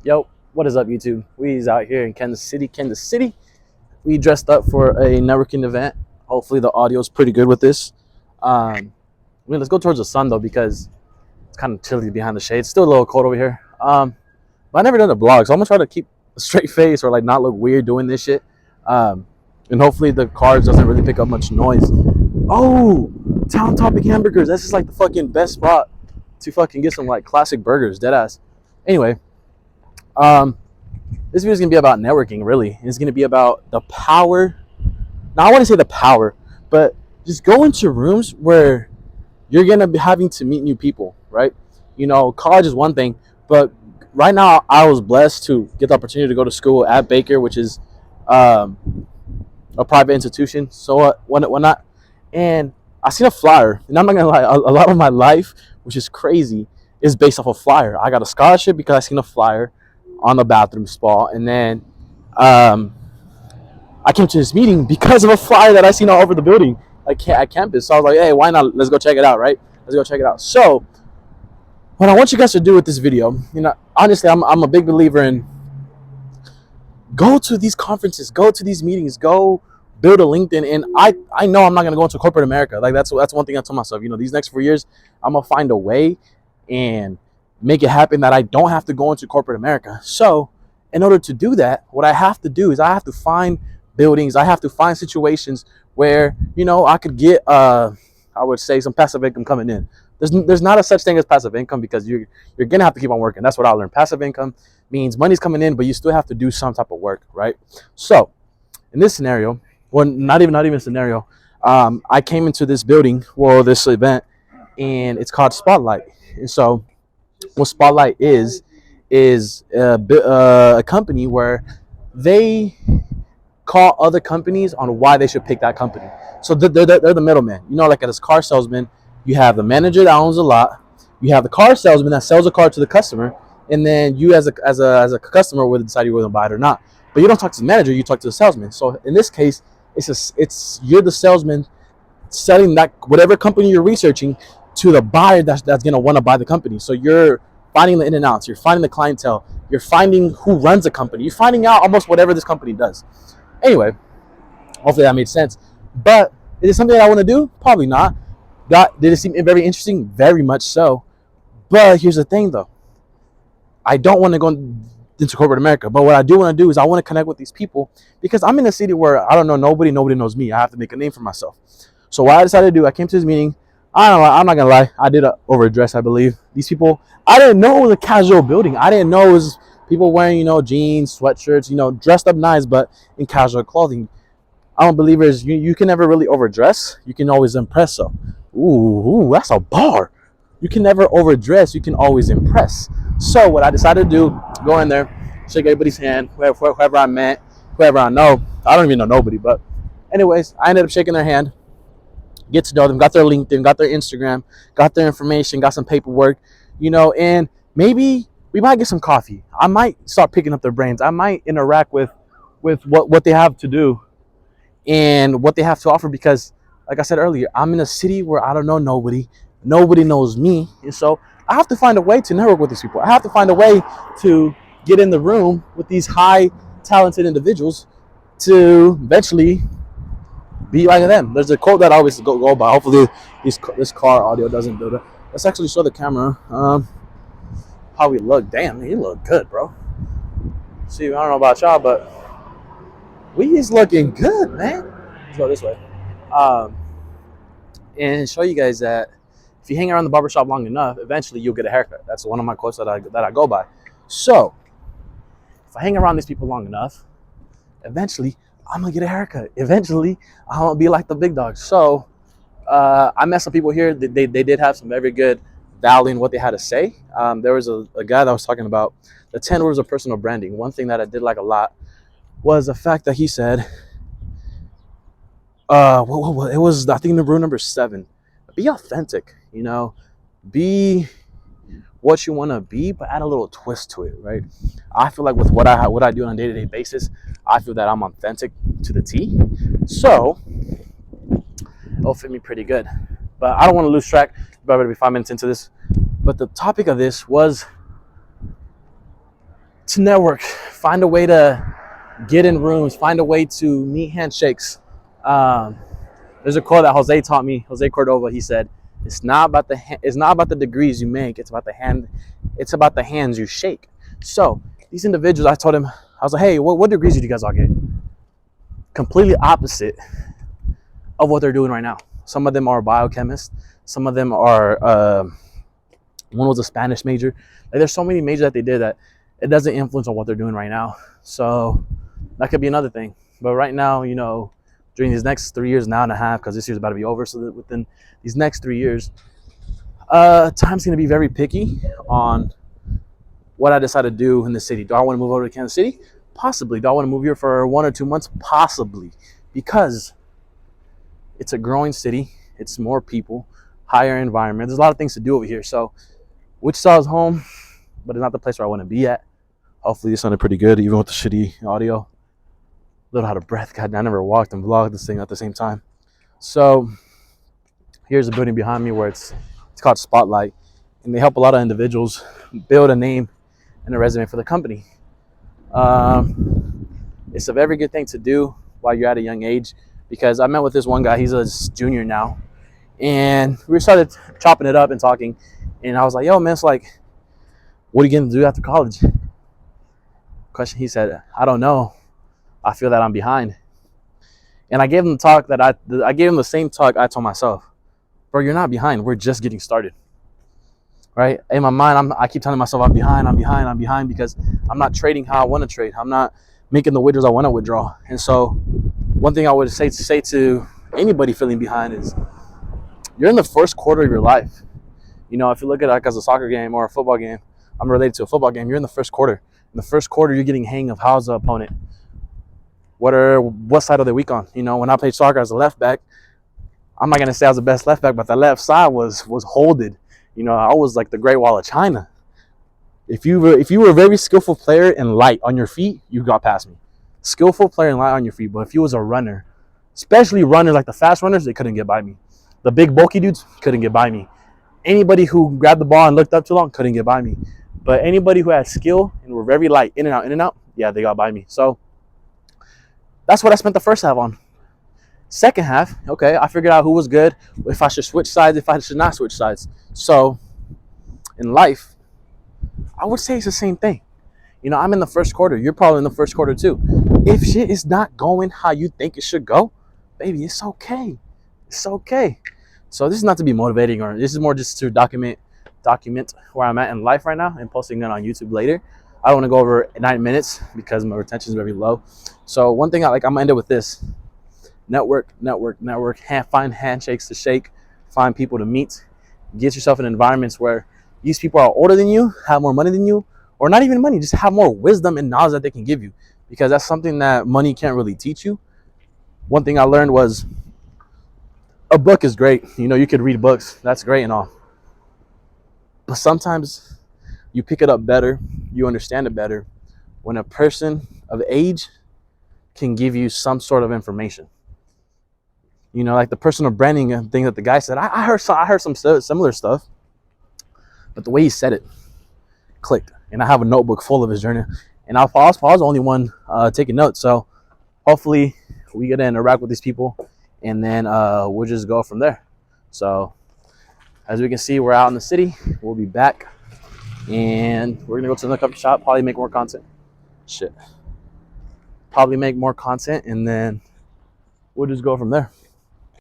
Yo, what is up, YouTube? We's out here in Kansas City, Kansas City. We dressed up for a networking event. Hopefully, the audio is pretty good with this. Let's go towards the sun though because it's kind of chilly behind the shade. It's still a little cold over here. But I never done a vlog, so I'm gonna try to keep a straight face or like not look weird doing this shit. Um, and hopefully the cars doesn't really pick up much noise. Oh, Town Topic Hamburgers. That's just like the fucking best spot to fucking get some like classic burgers, dead ass. Anyway, um, this video is gonna be about networking. Really, it's gonna be about the power. Now, I want to say the power, but just go into rooms where you're gonna be having to meet new people, right? You know, college is one thing, but right now I was blessed to get the opportunity to go to school at Baker, which is um, a private institution. So when not, and I seen a flyer, and I'm not gonna lie, a lot of my life, which is crazy, is based off a flyer. I got a scholarship because I seen a flyer on the bathroom stall, and then um, I came to this meeting because of a flyer that I seen all over the building, like at campus. So I was like, hey, why not? Let's go check it out, right? Let's go check it out. So what I want you guys to do with this video, you know, honestly, I'm a big believer in go to these conferences, go to these meetings, go build a LinkedIn. And I know I'm not gonna go into corporate America. Like that's one thing I told myself. You know, these next 4 years, I'm gonna find a way and make it happen that I don't have to go into corporate America. So in order to do that, what I have to do is I have to find buildings, I have to find situations where, you know, I could get I would say some passive income coming in. There's not a such thing as passive income because you're gonna have to keep on working. That's what I learned. Passive income means money's coming in, but you still have to do some type of work, right? So in this scenario, well, not even a scenario, I came into this building, well, this event, and it's called Spotlight. And so what Spotlight is a company where they call other companies on why they should pick that company. So they're the middleman. You know, like as a car salesman, you have the manager that owns a lot, you have the car salesman that sells a car to the customer, and then you as a customer will decide you whether to buy it or not. But you don't talk to the manager, you talk to the salesman. So in this case, it's you're the salesman selling that whatever company you're researching to the buyer that's gonna want to buy the company. So you're finding the in and outs, you're finding the clientele, you're finding who runs the company, you're finding out almost whatever this company does. Anyway, hopefully that made sense. But is it something that I want to do? Probably not. Did it seem very interesting? Very much so. But here's the thing, though. I don't want to go into corporate America. But what I do want to do is I want to connect with these people because I'm in a city where I don't know nobody. Nobody knows me. I have to make a name for myself. So what I decided to do, I came to this meeting. I don't know. I'm not gonna lie. I did overdress, I believe. These people, I didn't know it was a casual building. I didn't know it was people wearing, you know, jeans, sweatshirts, you know, dressed up nice, but in casual clothing. I don't believe is you can never really overdress. You can always impress. So, ooh, that's a bar. You can never overdress. You can always impress. So what I decided to do, go in there, shake everybody's hand, whoever I met, whoever I know. I don't even know nobody, but anyways, I ended up shaking their hand, get to know them, got their LinkedIn, got their Instagram, got their information, got some paperwork, you know, and maybe we might get some coffee. I might start picking up their brains. I might interact with what they have to do and what they have to offer because like I said earlier, I'm in a city where I don't know nobody knows me, and so I have to find a way to network with these people. I have to find a way to get in the room with these high talented individuals to eventually be like them. There's a quote that I always go by. Hopefully this car audio doesn't do that. Let's actually show the camera how we look. Damn, he look good, bro. See, I don't know about y'all, but we's looking good, man. Let's go this way. Um, and show you guys that if you hang around the barbershop long enough, eventually you'll get a haircut. That's one of my quotes that I go by. So if I hang around these people long enough, eventually I'm gonna get a haircut. Eventually I'm gonna be like the big dogs. So I met some people here. They did have some very good value in what they had to say. There was a guy that was talking about the 10 rules of personal branding. One thing that I did like a lot was the fact that he said, it was, I think, the rule number 7. Be authentic, you know, be what you want to be, but add a little twist to it, right? I feel like with what I do on a day-to-day basis, I feel that I'm authentic to the T. So it'll fit me pretty good. But I don't want to lose track. About to be 5 minutes into this. But the topic of this was to network, find a way to get in rooms, find a way to meet handshakes. There's a quote that Jose taught me, Jose Cordova. He said, it's not about the degrees you make, it's about the hands you shake. So these individuals, I told him, I was like, hey, what degrees did you guys all get? Completely opposite of what they're doing right now. Some of them are biochemists, some of them are one was a Spanish major. Like, there's so many majors that they did that it doesn't influence on what they're doing right now. So that could be another thing. But right now, you know, during these next 3 years, now and a half, because this year's about to be over, so that within these next 3 years, time's going to be very picky on what I decide to do in the city. Do I want to move over to Kansas City? Possibly. Do I want to move here for 1 or 2 months? Possibly. Because it's a growing city. It's more people, higher environment. There's a lot of things to do over here. So Wichita is home, but it's not the place where I want to be at. Hopefully this sounded pretty good, even with the shitty audio. A little out of breath. God, I never walked and vlogged this thing at the same time. So here's a building behind me where it's called Spotlight, and they help a lot of individuals build a name and a resume for the company. It's a very good thing to do while you're at a young age, because I met with this one guy. He's a junior now, and we started chopping it up and talking, and I was like, yo, man, it's like, what are you going to do after college? Question. He said, I don't know. I feel that I'm behind. And I gave him the talk that I gave him the same talk I told myself. Bro, you're not behind. We're just getting started. Right? In my mind, I keep telling myself I'm behind because I'm not trading how I want to trade. I'm not making the withdrawals I want to withdraw. And so one thing I would say to anybody feeling behind is, you're in the first quarter of your life. You know, if you look at it like as a soccer game or a football game, I'm related to a football game, you're in the first quarter. In the first quarter, you're getting hang of how's the opponent. What side are they weak on? You know, when I played soccer as a left back, I'm not gonna say I was the best left back, but the left side was holded. You know, I was like the Great Wall of China. If you were a very skillful player and light on your feet, you got past me. Skillful player and light on your feet, but if you was a runner, especially runners like the fast runners, they couldn't get by me. The big bulky dudes couldn't get by me. Anybody who grabbed the ball and looked up too long couldn't get by me. But anybody who had skill and were very light, in and out, yeah, they got by me. So that's what I spent the first half on. Second half, okay, I figured out who was good, if I should switch sides, if I should not switch sides. So in life, I would say it's the same thing. You know, I'm in the first quarter. You're probably in the first quarter too. If shit is not going how you think it should go, baby, it's okay. It's okay. So this is not to be motivating, or this is more just to document where I'm at in life right now and posting it on YouTube later. I don't want to go over 9 minutes because my retention is very low. So one thing I'm gonna end it with this: network. Find handshakes to shake, find people to meet, get yourself in environments where these people are older than you, have more money than you, or not even money, just have more wisdom and knowledge that they can give you, because that's something that money can't really teach you. One thing I learned was, a book is great. You know, you could read books, that's great and all, but sometimes you pick it up better, you understand it better when a person of age can give you some sort of information. You know, like the personal branding thing that the guy said. I heard some similar stuff, but the way he said it clicked. And I have a notebook full of his journey, and I was the only one taking notes. So hopefully we get to interact with these people, and then we'll just go from there. So as we can see, we're out in the city. We'll be back, and we're gonna go to another coffee shop, probably make more content. Probably make more content, and then we'll just go from there.